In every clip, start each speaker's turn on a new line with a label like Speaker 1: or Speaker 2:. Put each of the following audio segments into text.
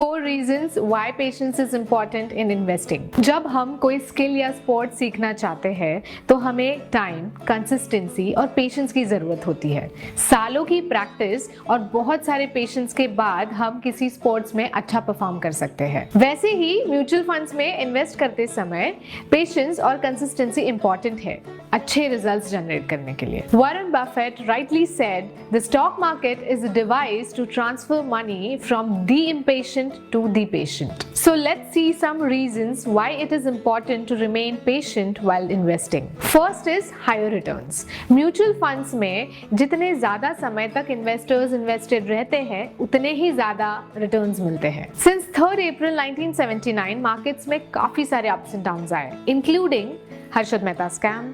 Speaker 1: 4 reasons why patience is important in investing। जब हम कोई स्किल या स्पोर्ट सीखना चाहते हैं तो हमें टाइम, कंसिस्टेंसी और पेशेंस की जरूरत होती है। सालों की प्रैक्टिस और बहुत सारे पेशेंस के बाद हम किसी स्पोर्ट्स में अच्छा परफॉर्म कर सकते हैं। वैसे ही म्यूचुअल फंड्स में इन्वेस्ट करते समय पेशेंस और कंसिस्टेंसी इंपॉर्टेंट है अच्छे रिजल्ट्स जनरेट करने के लिए। Warren Buffett rightly said, the stock market is a device to transfer money from the impatient to the patient. So let's see some reasons why it is important to remain patient while investing. First is higher returns. Mutual funds में जितने ज़्यादा समय तक investors invested रहते हैं उतने ही ज़्यादा returns मिलते हैं। Since 3rd April 1979 markets में काफ़ी सारे ups and downs आए, including Harshad Mehta scam,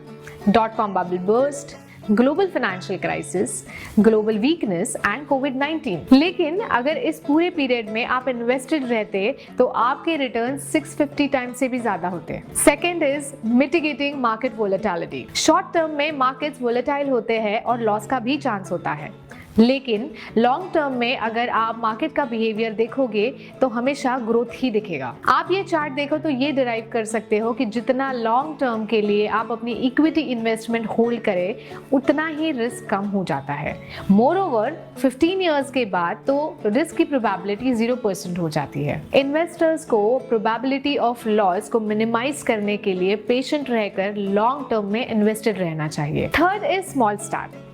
Speaker 1: .com bubble burst, global financial crisis, global weakness and कोविड-19। लेकिन अगर इस पूरे पीरियड में आप इन्वेस्टेड रहते तो आपके रिटर्न 650 टाइम्स से भी ज्यादा होते। Second is mitigating market volatility. Short term में मार्केट्स वोलेटाइल होते हैं और लॉस का भी चांस होता है, लेकिन लॉन्ग टर्म में अगर आप मार्केट का बिहेवियर देखोगे तो हमेशा ग्रोथ ही दिखेगा। आप ये चार्ट देखो तो ये डिराइव कर सकते हो कि जितना लॉन्ग टर्म के लिए आप अपनी इक्विटी इन्वेस्टमेंट होल्ड करें उतना ही रिस्क कम हो जाता है। मोर ओवर 15 ईयर्स के बाद तो रिस्क की प्रोबेबिलिटी 0% हो जाती है। इन्वेस्टर्स को प्रोबेबिलिटी ऑफ लॉस को मिनिमाइज करने के लिए पेशेंट रहकर लॉन्ग टर्म में इन्वेस्टेड रहना चाहिए। Third is small start.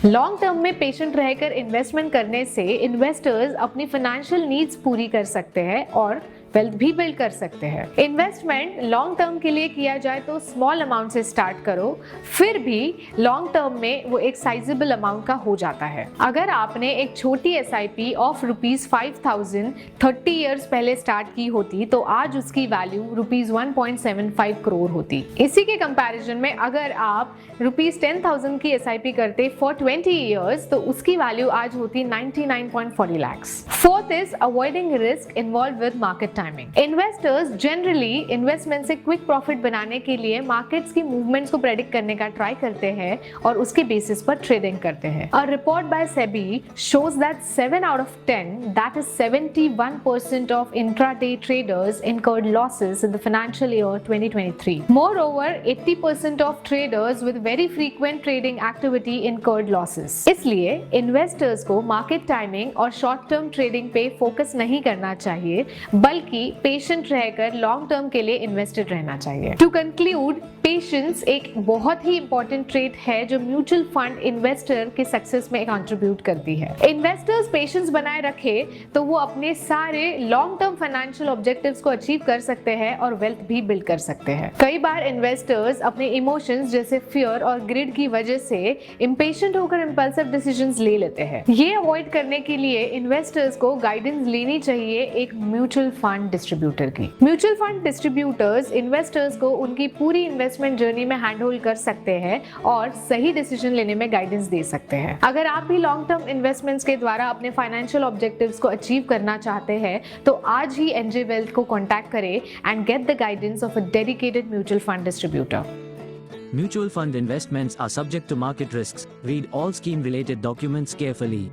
Speaker 1: Long term में पेशेंट रहकर इन्वेस्टमेंट करने से इन्वेस्टर्स अपनी फाइनेंशियल नीड्स पूरी कर सकते हैं और वेल्थ भी बिल्ड कर सकते हैं। इन्वेस्टमेंट लॉन्ग टर्म के लिए किया जाए तो स्मॉल अमाउंट से स्टार्ट करो, फिर भी लॉन्ग टर्म में वो एक साइजेबल अमाउंट का हो जाता है। अगर आपने एक छोटी एसआईपी ऑफ ₹5,000 30 इयर्स पहले स्टार्ट की होती तो आज उसकी वैल्यू ₹1.75 करोड़ होती। इसी के कंपैरिजन में अगर आप ₹10,000 की एसआईपी करते फॉर 20 इयर्स तो उसकी वैल्यू आज होती 99.40 lakh. Fourth is avoiding risk involve with market timing. Investors generally investment से क्विक प्रॉफिट बनाने के लिए मार्केट्स की मूवमेंट्स को प्रेडिक्ट करने का ट्राई करते हैं और उसके बेसिस पर ट्रेडिंग करते हैं। A report by SEBI shows that 7 out of 10, that is 71% of intraday traders incurred losses in the financial year 2023. Moreover, 80% of traders with very frequent trading activity incurred losses. इसलिए investors को market timing और short term trading पे focus नहीं करना चाहिए बल्कि patient रहकर long term के लिए इन्वेस्टेड रहना चाहिए। टू कंक्लूड, पेशेंस एक बहुत ही इंपॉर्टेंट ट्रेट है जो म्यूचुअल फंड इन्वेस्टर के सक्सेस में कंट्रीब्यूट करती है। इन्वेस्टर्स पेशेंस बनाए रखे तो वो अपने सारे लॉन्ग टर्म फाइनेंशियल ऑब्जेक्टिव्स को अचीव कर सकते हैं और वेल्थ भी बिल्ड कर सकते हैं। कई बार इन्वेस्टर्स अपने इमोशंस जैसे फियर और ग्रिड की वजह से इम्पेशेंट होकर इंपल्सिव डिसीजंस ले लेते हैं। ये अवॉइड करने के लिए इन्वेस्टर्स को गाइडेंस लेनी चाहिए एक म्यूचुअल फंड डिस्ट्रीब्यूटर की। म्यूचुअल फंड डिस्ट्रीब्यूटर्स इन्वेस्टर्स को उनकी पूरी इन्वेस्टमेंट जर्नी में हैंडहोल्ड कर सकते हैं और सही डिसीजन लेने में गाइडेंस दे सकते हैं। अगर आप भी लॉन्ग टर्म इन्वेस्टमेंट्स के द्वारा अपने फाइनेंशियल ऑब्जेक्टिव्स को अचीव करना चाहते हैं तो आज ही एनजे वेल्थ को कॉन्टैक्ट करें and get the guidance of a dedicated mutual fund distributor.
Speaker 2: Mutual fund investments are subject to market risks. Read all scheme related documents carefully.